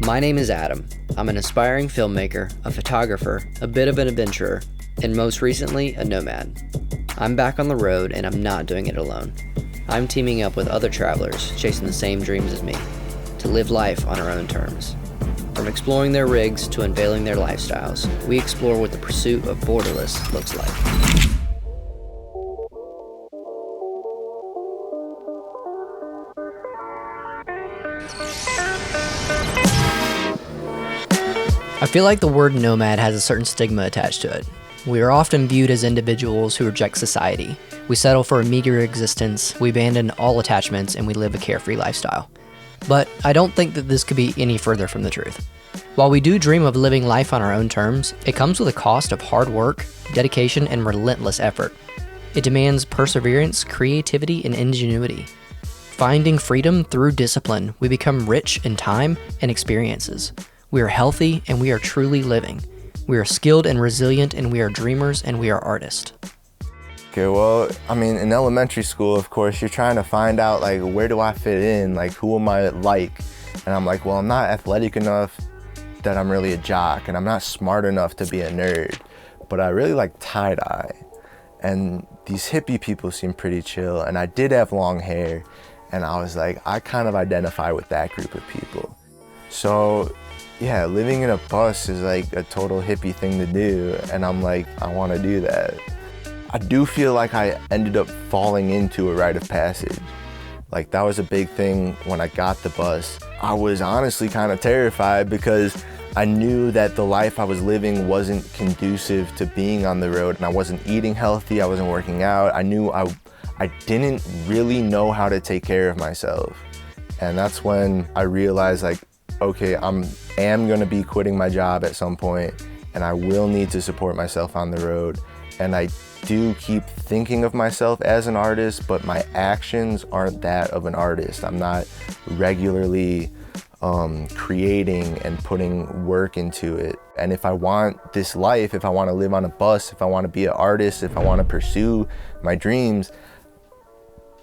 My name is Adam. I'm an aspiring filmmaker, a photographer, a bit of an adventurer, and most recently, a nomad. I'm back on the road and I'm not doing it alone. I'm teaming up with other travelers chasing the same dreams as me, to live life on our own terms. From exploring their rigs to unveiling their lifestyles, we explore what the pursuit of Borderless looks like. I feel like the word nomad has a certain stigma attached to it. We are often viewed as individuals who reject society. We settle for a meager existence, we abandon all attachments, and we live a carefree lifestyle. But I don't think that this could be any further from the truth. While we do dream of living life on our own terms, it comes with a cost of hard work, dedication, and relentless effort. It demands perseverance, creativity, and ingenuity. Finding freedom through discipline, we become rich in time and experiences. We are healthy and we are truly living. We are skilled and resilient and we are dreamers and we are artists. Okay, well, in elementary school, of course, you're trying to find out, where do I fit in? Who am I like? And I'm like, well, I'm not athletic enough that I'm really a jock, and I'm not smart enough to be a nerd, but I really like tie-dye. And these hippie people seem pretty chill, and I did have long hair, and I was like, I kind of identify with that group of people. So yeah, living in a bus is like a total hippie thing to do, and I'm like, I want to do that. I do feel like I ended up falling into a rite of passage. That was a big thing when I got the bus. I was honestly kind of terrified because I knew that the life I was living wasn't conducive to being on the road, and I wasn't eating healthy, I wasn't working out. I knew I didn't really know how to take care of myself. And that's when I realized, okay, I am gonna be quitting my job at some point, and I will need to support myself on the road. And I do keep thinking of myself as an artist, but my actions aren't that of an artist. I'm not regularly creating and putting work into it. And if I want this life, if I want to live on a bus, if I want to be an artist, if I want to pursue my dreams,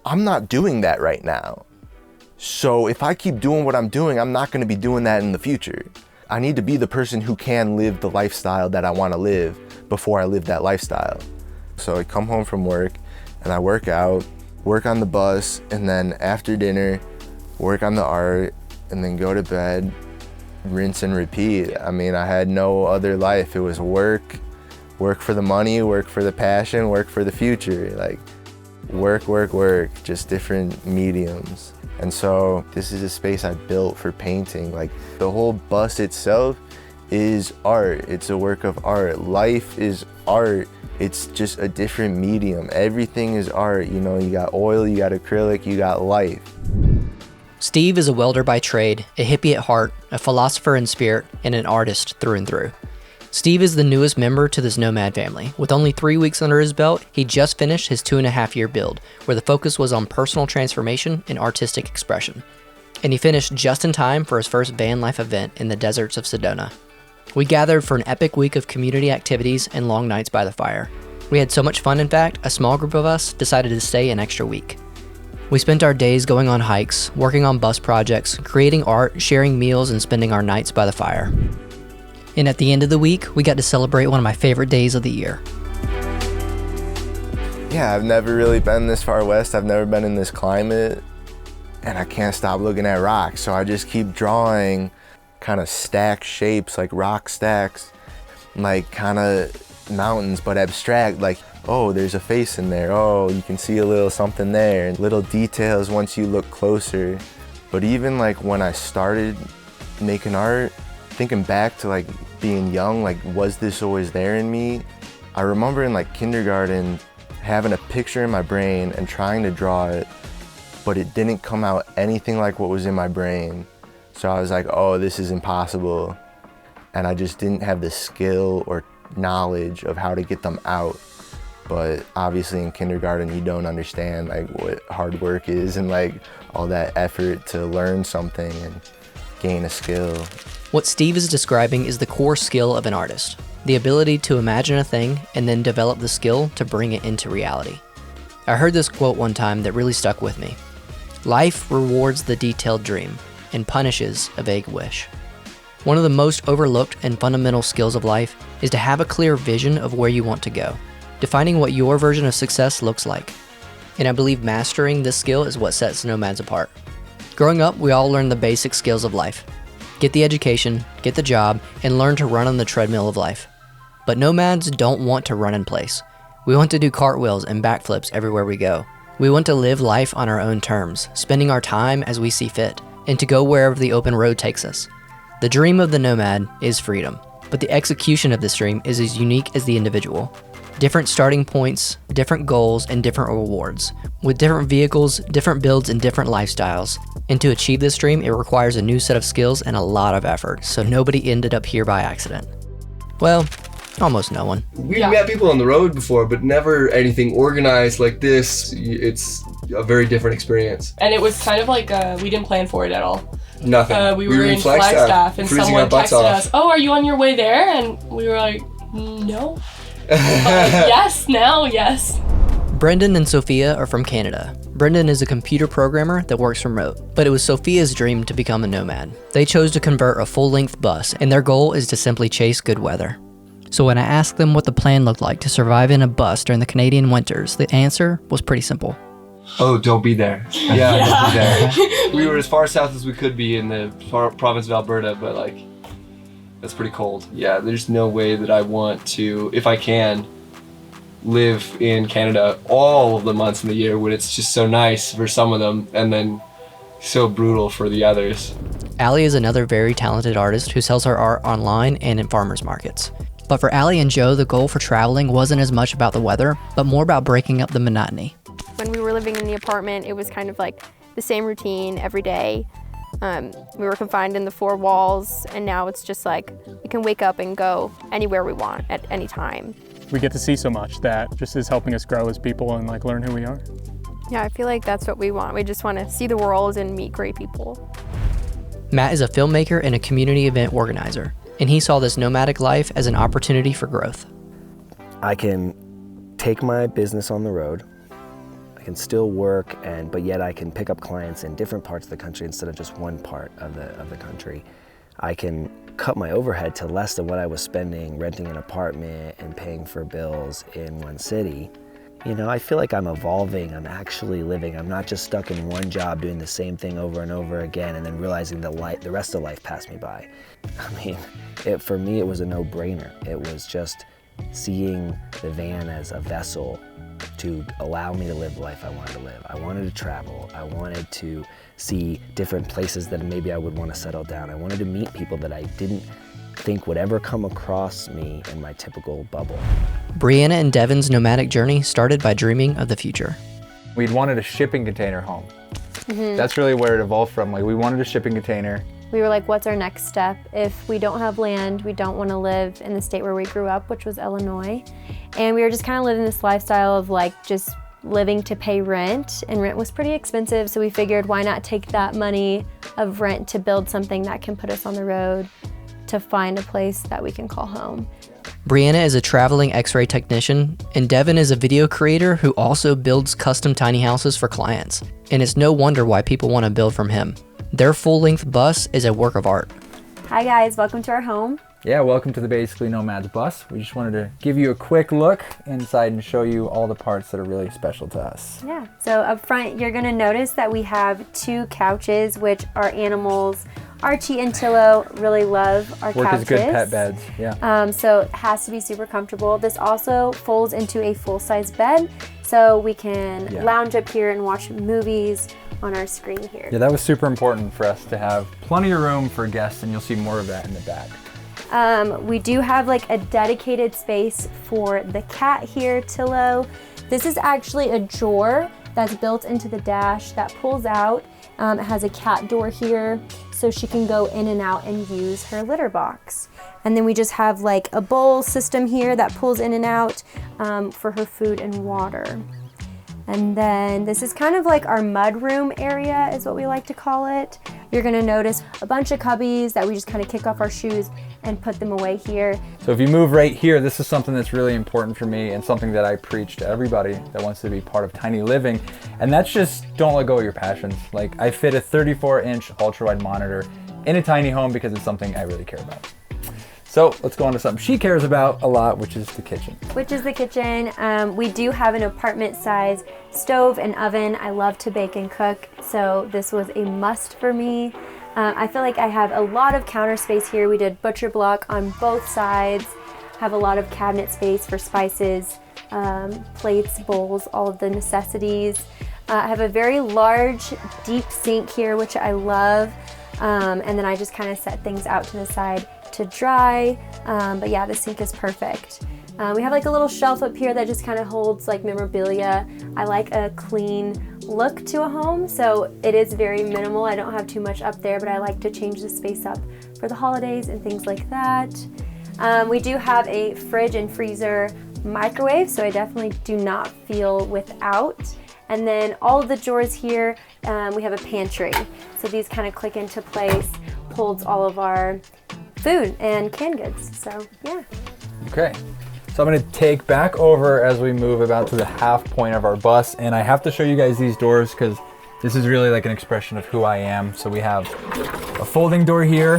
I'm not doing that right now. So if I keep doing what I'm doing, I'm not going to be doing that in the future. I need to be the person who can live the lifestyle that I want to live before I live that lifestyle. So I come home from work and I work out, work on the bus, and then after dinner, work on the art, and then go to bed, rinse and repeat. I had no other life. It was work for the money, work for the passion, work for the future. Work, just different mediums. And so this is a space I built for painting. The whole bus itself is art. It's a work of art. Life is art. It's just a different medium. Everything is art. You got oil, you got acrylic, you got life. Steve is a welder by trade, a hippie at heart, a philosopher in spirit, and an artist through and through. Steve is the newest member to this nomad family. With only 3 weeks under his belt, he just finished his 2.5-year build, where the focus was on personal transformation and artistic expression. And he finished just in time for his first van life event in the deserts of Sedona. We gathered for an epic week of community activities and long nights by the fire. We had so much fun, in fact, a small group of us decided to stay an extra week. We spent our days going on hikes, working on bus projects, creating art, sharing meals, and spending our nights by the fire. And at the end of the week, we got to celebrate one of my favorite days of the year. Yeah, I've never really been this far west. I've never been in this climate, and I can't stop looking at rocks. So I just keep drawing kind of stack shapes, like rock stacks, kind of mountains, but abstract. Oh, there's a face in there. Oh, you can see a little something there. And little details once you look closer. But even when I started making art, thinking back to being young, was this always there in me? I remember in kindergarten having a picture in my brain and trying to draw it, but it didn't come out anything like what was in my brain. So I was like, oh, this is impossible. And I just didn't have the skill or knowledge of how to get them out. But obviously in kindergarten, you don't understand what hard work is and all that effort to learn something and gain a skill. What Steve is describing is the core skill of an artist, the ability to imagine a thing and then develop the skill to bring it into reality. I heard this quote one time that really stuck with me. Life rewards the detailed dream and punishes a vague wish. One of the most overlooked and fundamental skills of life is to have a clear vision of where you want to go, defining what your version of success looks like. And I believe mastering this skill is what sets Nomads apart. Growing up, we all learn the basic skills of life. Get the education, get the job, and learn to run on the treadmill of life. But Nomads don't want to run in place. We want to do cartwheels and backflips everywhere we go. We want to live life on our own terms, spending our time as we see fit, and to go wherever the open road takes us. The dream of the nomad is freedom, but the execution of this dream is as unique as the individual. Different starting points, different goals, and different rewards, with different vehicles, different builds, and different lifestyles. And to achieve this dream, it requires a new set of skills and a lot of effort, so nobody ended up here by accident. Well, almost no one. We've met people on the road before, but never anything organized like this. It's a very different experience. And it was kind of like we didn't plan for it at all. Nothing. We were in Flagstaff and someone texted us, "Oh, are you on your way there?" And we were like, "No." Yes, now, yes. Brendan and Sophia are from Canada. Brendan is a computer programmer that works remote, but it was Sophia's dream to become a nomad. They chose to convert a full-length bus, and their goal is to simply chase good weather. So when I asked them what the plan looked like to survive in a bus during the Canadian winters, the answer was pretty simple. Oh, don't be there. Yeah, don't be there. We were as far south as we could be in the province of Alberta, but like, that's pretty cold. Yeah, there's no way that I want to, if I can, live in Canada all of the months in the year when it's just so nice for some of them and then so brutal for the others. Allie is another very talented artist who sells her art online and in farmers markets. But for Allie and Joe, the goal for traveling wasn't as much about the weather, but more about breaking up the monotony. When we were living in the apartment, it was kind of like the same routine every day. We were confined in the four walls, and now it's just like we can wake up and go anywhere we want at any time. We get to see so much that just is helping us grow as people and like learn who we are. Yeah, I feel like that's what we want. We just want to see the world and meet great people. Matt is a filmmaker and a community event organizer, and he saw this nomadic life as an opportunity for growth. I can take my business on the road. I can still work, but yet I can pick up clients in different parts of the country instead of just one part of the country. I can cut my overhead to less than what I was spending renting an apartment and paying for bills in one city. You know, I feel like I'm evolving, I'm actually living. I'm not just stuck in one job doing the same thing over and over again and then realizing the rest of life passed me by. I mean, for me, it was a no-brainer. It was just seeing the van as a vessel to allow me to live the life I wanted to live. I wanted to travel. I wanted to see different places that maybe I would want to settle down. I wanted to meet people that I didn't think would ever come across me in my typical bubble. Brianna and Devin's nomadic journey started by dreaming of the future. We'd wanted a shipping container home. That's really where it evolved from. Like, we wanted a shipping container. We were like, what's our next step? If we don't have land, we don't want to live in the state where we grew up, which was Illinois. And we were just kind of living this lifestyle of like just living to pay rent, and rent was pretty expensive, so we figured why not take that money of rent to build something that can put us on the road to find a place that we can call home. Brianna is a traveling x-ray technician, and Devin is a video creator who also builds custom tiny houses for clients. And it's no wonder why people want to build from him. Their full-length bus is a work of art. Hi guys, welcome to our home. Yeah, welcome to the Basically Nomads bus. We just wanted to give you a quick look inside and show you all the parts that are really special to us. Yeah, so up front you're gonna notice that we have 2 couches, which our animals, Archie and Tillo, really love our Work couches. as good pet beds, yeah. So it has to be super comfortable. This also folds into a full-size bed, so we can lounge up here and watch movies on our screen here. Yeah, that was super important for us to have plenty of room for guests, and you'll see more of that in the back. We do have like a dedicated space for the cat here, Tillo. This is actually a drawer that's built into the dash that pulls out. It has a cat door here, so she can go in and out and use her litter box. And then we just have like a bowl system here that pulls in and out for her food and water. And then this is kind of like our mud room area is what we like to call it. You're gonna notice a bunch of cubbies that we just kind of kick off our shoes and put them away here. So if you move right here, this is something that's really important for me and something that I preach to everybody that wants to be part of tiny living. And that's just don't let go of your passions. Like, I fit a 34-inch ultra-wide monitor in a tiny home because it's something I really care about. So let's go on to something she cares about a lot, which is the kitchen. We do have an apartment size stove and oven. I love to bake and cook, so this was a must for me. I feel like I have a lot of counter space here. We did butcher block on both sides. Have a lot of cabinet space for spices, plates, bowls, all of the necessities. I have a very large, deep sink here, which I love. And then I just kind of set things out to the side to dry. But yeah, the sink is perfect. We have like a little shelf up here that just kind of holds like memorabilia. I like a clean look to a home, so it is very minimal. I don't have too much up there, but I like to change the space up for the holidays and things like that. We do have a fridge and freezer microwave, so I definitely do not feel without. And then all of the drawers here, we have a pantry. So these kind of click into place, holds all of our food and canned goods, so yeah. Okay, so I'm gonna take back over as we move about to the half point of our bus, and I have to show you guys these doors because this is really like an expression of who I am. So we have a folding door here.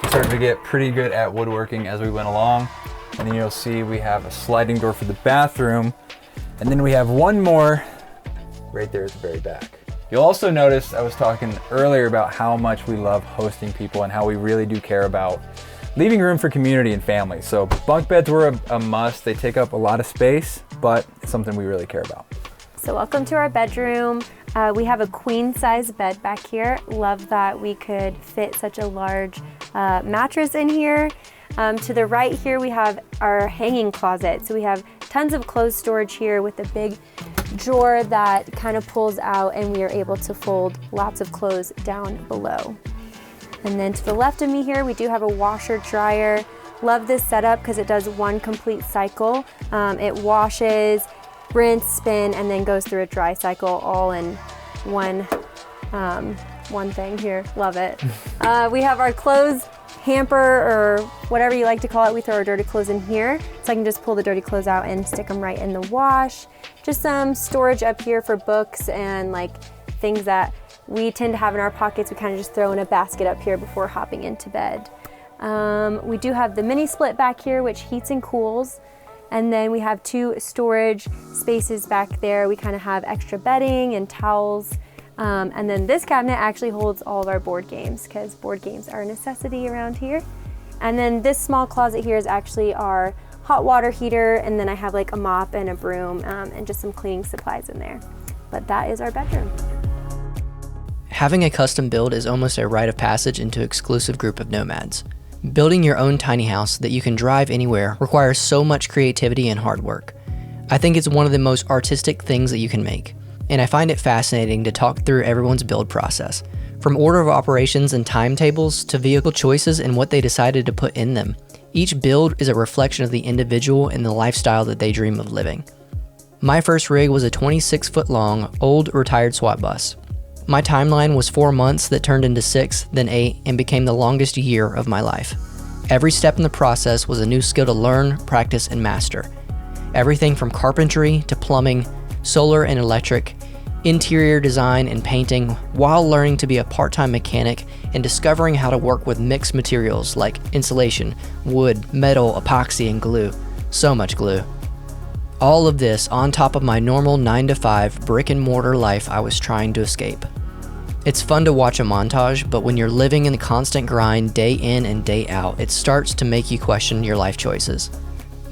We started to get pretty good at woodworking as we went along. And then you'll see we have a sliding door for the bathroom. And then we have one more right there at the very back. You'll also notice I was talking earlier about how much we love hosting people and how we really do care about leaving room for community and family. So bunk beds were a must. They take up a lot of space, but it's something we really care about. So welcome to our bedroom. We have a queen size bed back here. Love that we could fit such a large mattress in here. To the right here, we have our hanging closet. So we have tons of clothes storage here with a big drawer that kind of pulls out, and we are able to fold lots of clothes down below. And then to the left of me here, we do have a washer dryer. Love this setup because it does one complete cycle. It washes, rinse, spin, and then goes through a dry cycle all in one thing here. Love it. We have our clothes hamper, or whatever you like to call it. We throw our dirty clothes in here, so I can just pull the dirty clothes out and stick them right in the wash. Just some storage up here for books and like things that we tend to have in our pockets. We kind of just throw in a basket up here before hopping into bed. We do have the mini split back here, which heats and cools. And then we have two storage spaces back there. We kind of have extra bedding and towels. And then this cabinet actually holds all of our board games, because board games are a necessity around here. And then this small closet here is actually our hot water heater, and then I have like a mop and a broom and just some cleaning supplies in there. But that is our bedroom. Having a custom build is almost a rite of passage into an exclusive group of nomads. Building your own tiny house that you can drive anywhere requires so much creativity and hard work. I think it's one of the most artistic things that you can make, and I find it fascinating to talk through everyone's build process, from order of operations and timetables to vehicle choices and what they decided to put in them. Each build is a reflection of the individual and the lifestyle that they dream of living. My first rig was a 26-foot long, old retired SWAT bus. My timeline was 4 months that turned into 6, then 8, and became the longest year of my life. Every step in the process was a new skill to learn, practice, and master. Everything from carpentry to plumbing, solar and electric, interior design and painting, while learning to be a part-time mechanic and discovering how to work with mixed materials like insulation, wood, metal, epoxy, and glue. So much glue. All of this on top of my normal 9-to-5 brick and mortar life I was trying to escape. It's fun to watch a montage, but when you're living in the constant grind day in and day out, it starts to make you question your life choices.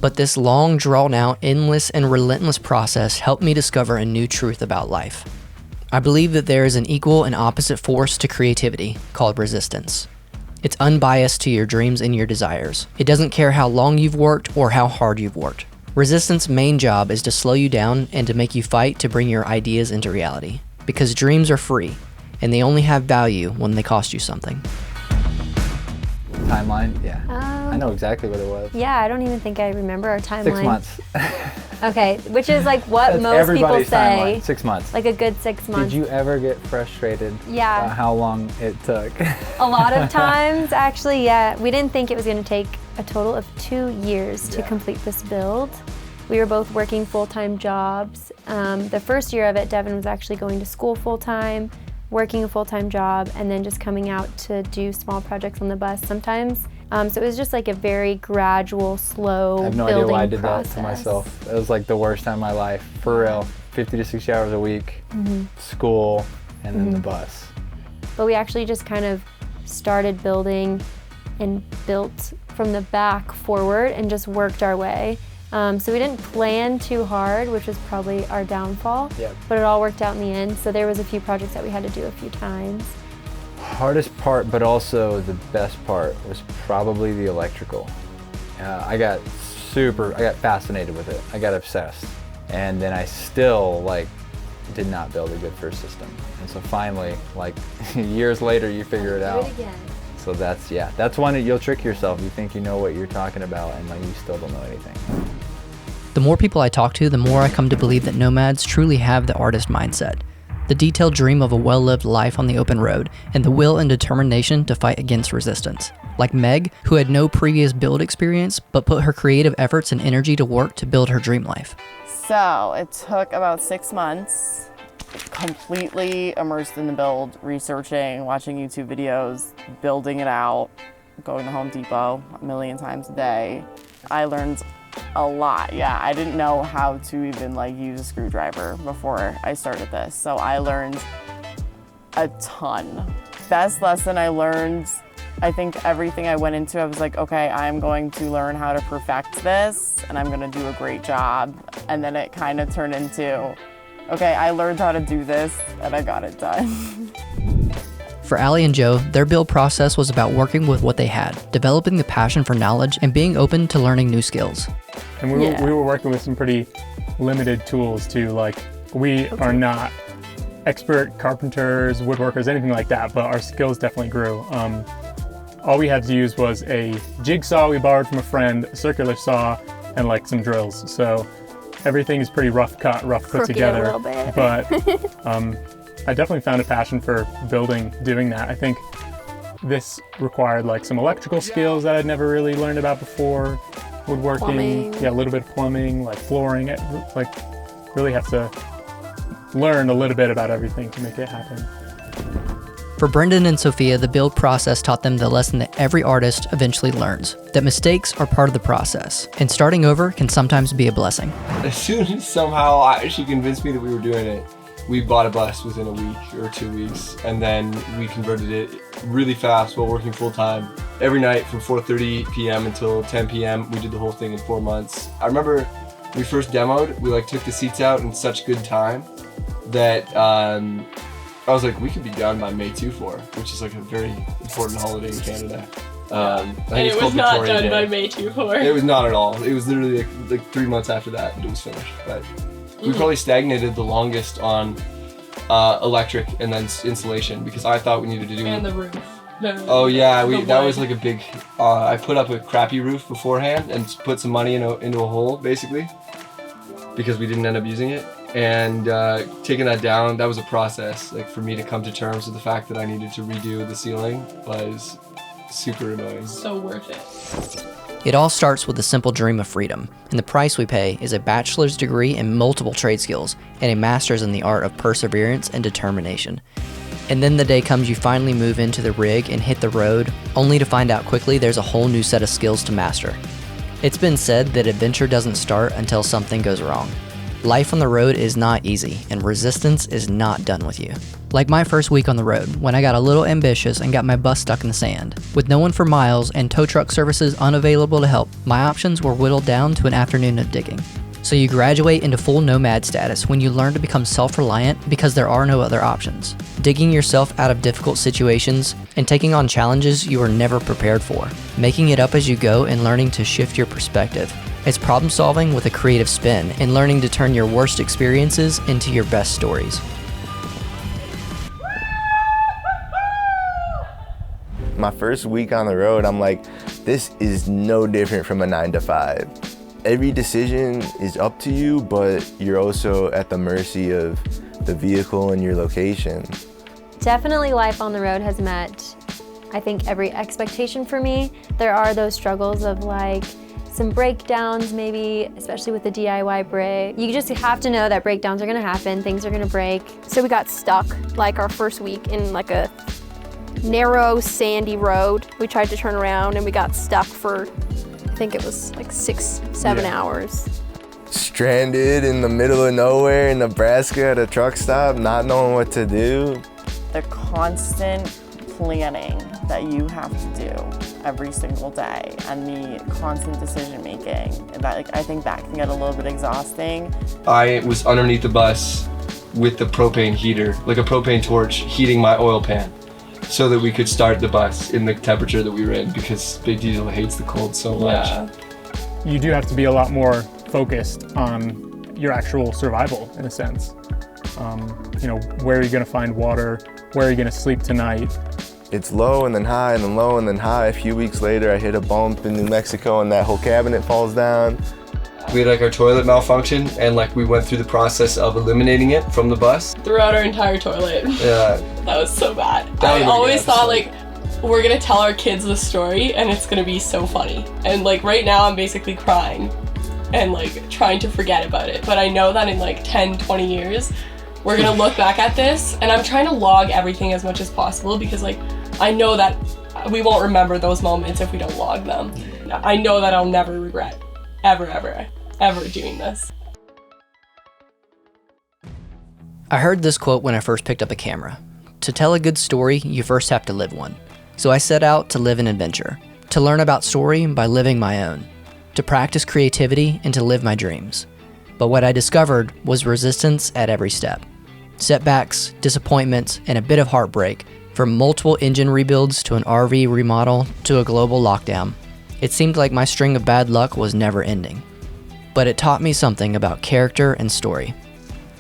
But this long, drawn-out, endless, and relentless process helped me discover a new truth about life. I believe that there is an equal and opposite force to creativity, called resistance. It's unbiased to your dreams and your desires. It doesn't care how long you've worked or how hard you've worked. Resistance' main job is to slow you down and to make you fight to bring your ideas into reality. Because dreams are free, and they only have value when they cost you something. Timeline, yeah. I know exactly what it was. Yeah, I don't even think I remember our timeline. 6 months. Okay, which is like what That's most people say. Timeline. 6 months. Like a good 6 months. Did you ever get frustrated Yeah. about how long it took? A lot of times, actually, yeah. We didn't think it was going to take a total of 2 years to complete this build. We were both working full-time jobs. The first year of it, Devin was actually going to school full-time. working a full-time job, and then just coming out to do small projects on the bus sometimes. So it was just like a very gradual, slow I have no building idea why I did process. that to myself. It was like the worst time of my life, for real. 50 to 60 hours a week, school, and then the bus. But we actually just kind of started building and built from the back forward and just worked our way. So we didn't plan too hard, which was probably our downfall, but it all worked out in the end. So there was a few projects that we had to do a few times. Hardest part, but also the best part, was probably the electrical. I got fascinated with it. I got obsessed. And then I still did not build a good first system. And so finally, years later, you figure it out. Do it again. So that's one you'll trick yourself. You think you know what you're talking about, and you still don't know anything. The more people I talk to, the more I come to believe that nomads truly have the artist mindset. The detailed dream of a well-lived life on the open road, and the will and determination to fight against resistance. Like Meg, who had no previous build experience, but put her creative efforts and energy to work to build her dream life. So it took about 6 months, completely immersed in the build, researching, watching YouTube videos, building it out, going to Home Depot a million times a day. I learned a lot. I didn't know how to even use a screwdriver before I started this. So I learned a ton. Best lesson I learned, I think everything I went into, I was like, okay, I'm going to learn how to perfect this and I'm gonna do a great job. And then it kind of turned into, okay, I learned how to do this and I got it done. For Allie and Joe, their build process was about working with what they had, developing the passion for knowledge, and being open to learning new skills. And we were working with some pretty limited tools too. We are not expert carpenters, woodworkers, anything like that, but our skills definitely grew. All we had to use was a jigsaw we borrowed from a friend, a circular saw, and some drills. So everything is pretty rough cut, rough put together. A little bit. But I definitely found a passion for doing that. I think this required some electrical skills that I'd never really learned about before. Woodworking, plumbing. A little bit of plumbing, flooring. Really have to learn a little bit about everything to make it happen. For Brendan and Sophia, the build process taught them the lesson that every artist eventually learns, that mistakes are part of the process, and starting over can sometimes be a blessing. As soon as somehow she convinced me that we were doing it, we bought a bus within a week or 2 weeks, and then we converted it really fast while working full time. Every night from 4:30 p.m. until 10 p.m. we did the whole thing in 4 months. I remember we first demoed, we took the seats out in such good time that I was like, we could be done by May 2-4, which is a very important holiday in Canada. And it was not done by May 2-4. It was not at all. It was literally 3 months after that it was finished. But we probably stagnated the longest on electric and then insulation, because I thought we needed to do... And the roof. That was a big... I put up a crappy roof beforehand and put some money into a hole, basically, because we didn't end up using it. And taking that down, that was a process. For me to come to terms with the fact that I needed to redo the ceiling was super annoying. So worth it. It all starts with a simple dream of freedom, and the price we pay is a bachelor's degree in multiple trade skills and a master's in the art of perseverance and determination. And then the day comes you finally move into the rig and hit the road, only to find out quickly there's a whole new set of skills to master. It's been said that adventure doesn't start until something goes wrong. Life on the road is not easy, and resistance is not done with you. Like my first week on the road, when I got a little ambitious and got my bus stuck in the sand. With no one for miles and tow truck services unavailable to help, my options were whittled down to an afternoon of digging. So you graduate into full nomad status when you learn to become self-reliant because there are no other options. Digging yourself out of difficult situations and taking on challenges you were never prepared for. Making it up as you go and learning to shift your perspective. It's problem solving with a creative spin and learning to turn your worst experiences into your best stories. My first week on the road, I'm like, this is no different from a 9-to-5. Every decision is up to you, but you're also at the mercy of the vehicle and your location. Definitely life on the road has met, I think, every expectation for me. There are those struggles of some breakdowns maybe, especially with the DIY brake. You just have to know that breakdowns are gonna happen, things are gonna break. So we got stuck like our first week in like a narrow sandy road. We tried to turn around and we got stuck for, I think it was like 6-7 hours. Stranded in the middle of nowhere in Nebraska at a truck stop, not knowing what to do. The constant planning that you have to do every single day and the constant decision making, that like, I think that can get a little bit exhausting. I was underneath the bus with the propane heater, like a propane torch, heating my oil pan so that we could start the bus in the temperature that we were in, because Big Diesel hates the cold so much. Yeah. You do have to be a lot more focused on your actual survival in a sense. You know, where are you gonna find water? Where are you gonna sleep tonight? It's low and then high and then low and then high. A few weeks later, I hit a bump in New Mexico and that whole cabinet falls down. We had like our toilet malfunction, and like we went through the process of eliminating it from the bus. Throughout our entire toilet. Yeah. That was so bad. That was I a always good thought episode. like, we're gonna tell our kids the story and it's gonna be so funny. And like right now I'm basically crying and like trying to forget about it. But I know that in like 10, 20 years, we're gonna look back at this, and I'm trying to log everything as much as possible, because like, I know that we won't remember those moments if we don't log them. I know that I'll never regret ever doing this. I heard this quote when I first picked up a camera. To tell a good story, you first have to live one. So I set out to live an adventure, to learn about story by living my own, to practice creativity and to live my dreams. But what I discovered was resistance at every step. Setbacks, disappointments, and a bit of heartbreak, from multiple engine rebuilds to an RV remodel to a global lockdown. It seemed like my string of bad luck was never ending. But it taught me something about character and story.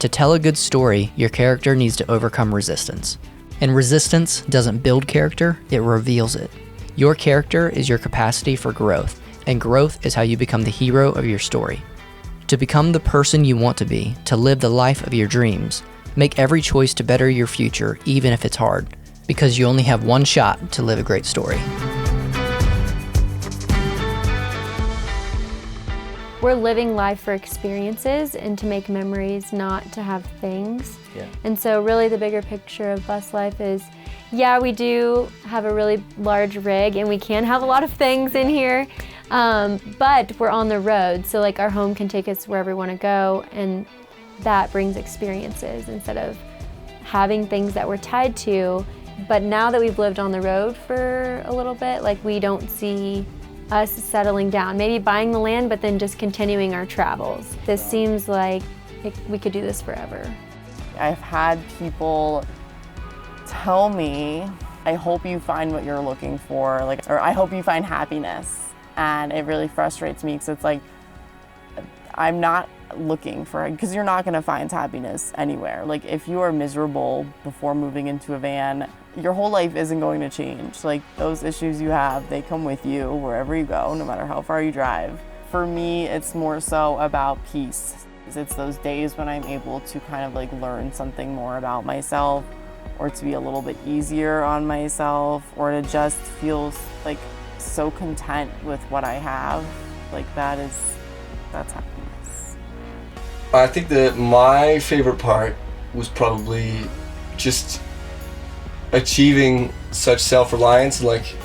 To tell a good story, your character needs to overcome resistance. And resistance doesn't build character, it reveals it. Your character is your capacity for growth, and growth is how you become the hero of your story. To become the person you want to be, to live the life of your dreams, make every choice to better your future, even if it's hard, because you only have one shot to live a great story. We're living life for experiences and to make memories, not to have things. Yeah. And so really the bigger picture of bus life is, yeah, we do have a really large rig and we can have a lot of things in here, but we're on the road. So like our home can take us wherever we want to go, and that brings experiences instead of having things that we're tied to. But now that we've lived on the road for a little bit, like we don't see us settling down, maybe buying the land, but then just continuing our travels. This seems like we could do this forever. I've had people tell me, I hope you find what you're looking for, like, or I hope you find happiness. And it really frustrates me, because it's like, I'm not looking for, because you're not gonna find happiness anywhere. Like if you are miserable before moving into a van, your whole life isn't going to change. Like those issues you have, they come with you wherever you go, no matter how far you drive. For me, it's more so about peace. It's those days when I'm able to kind of like learn something more about myself, or to be a little bit easier on myself, or to just feel like so content with what I have. Like that's happiness. I think that my favorite part was probably just achieving such self-reliance and like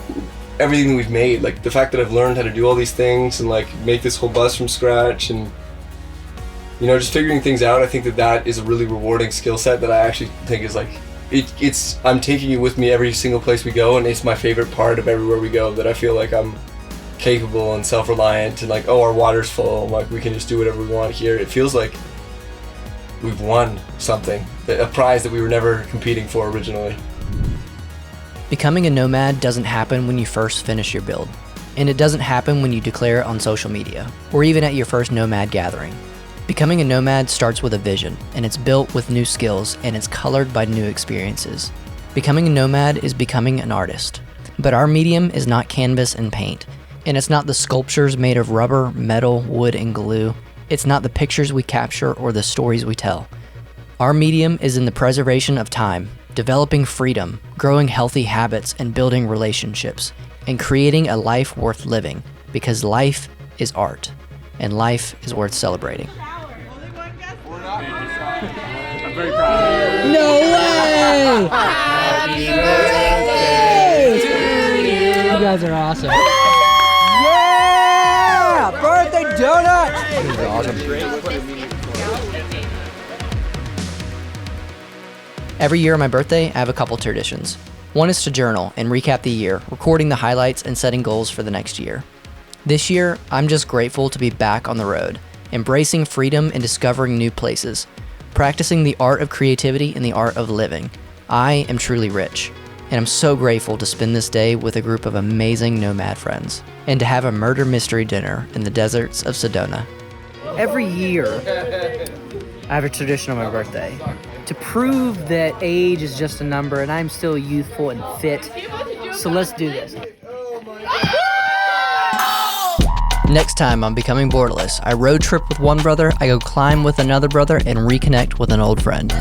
everything that we've made. Like the fact that I've learned how to do all these things and like make this whole bus from scratch, and you know, just figuring things out. I think that that is a really rewarding skill set that I actually think is like, it's I'm taking it with me every single place we go, and it's my favorite part of everywhere we go, that I feel like I'm capable and self-reliant, and like, oh, our water's full, like we can just do whatever we want here. It feels like we've won something, a prize that we were never competing for originally. Becoming a nomad doesn't happen when you first finish your build, and it doesn't happen when you declare it on social media, or even at your first nomad gathering. Becoming a nomad starts with a vision, and it's built with new skills, and it's colored by new experiences. Becoming a nomad is becoming an artist, but our medium is not canvas and paint, and it's not the sculptures made of rubber, metal, wood, and glue. It's not the pictures we capture or the stories we tell. Our medium is in the preservation of time, developing freedom, growing healthy habits, and building relationships, and creating a life worth living, because life is art, and life is worth celebrating. I'm very proud of you. No way! Happy birthday to you. You guys are awesome. Yeah! Birthday donut! This is awesome. Every year on my birthday, I have a couple traditions. One is to journal and recap the year, recording the highlights and setting goals for the next year. This year, I'm just grateful to be back on the road, embracing freedom and discovering new places, practicing the art of creativity and the art of living. I am truly rich, and I'm so grateful to spend this day with a group of amazing nomad friends, and to have a murder mystery dinner in the deserts of Sedona. Every year, I have a tradition on my birthday to prove that age is just a number and I'm still youthful and fit. So let's do this. Next time on Becoming Borderless, I road trip with one brother, I go climb with another brother, and reconnect with an old friend.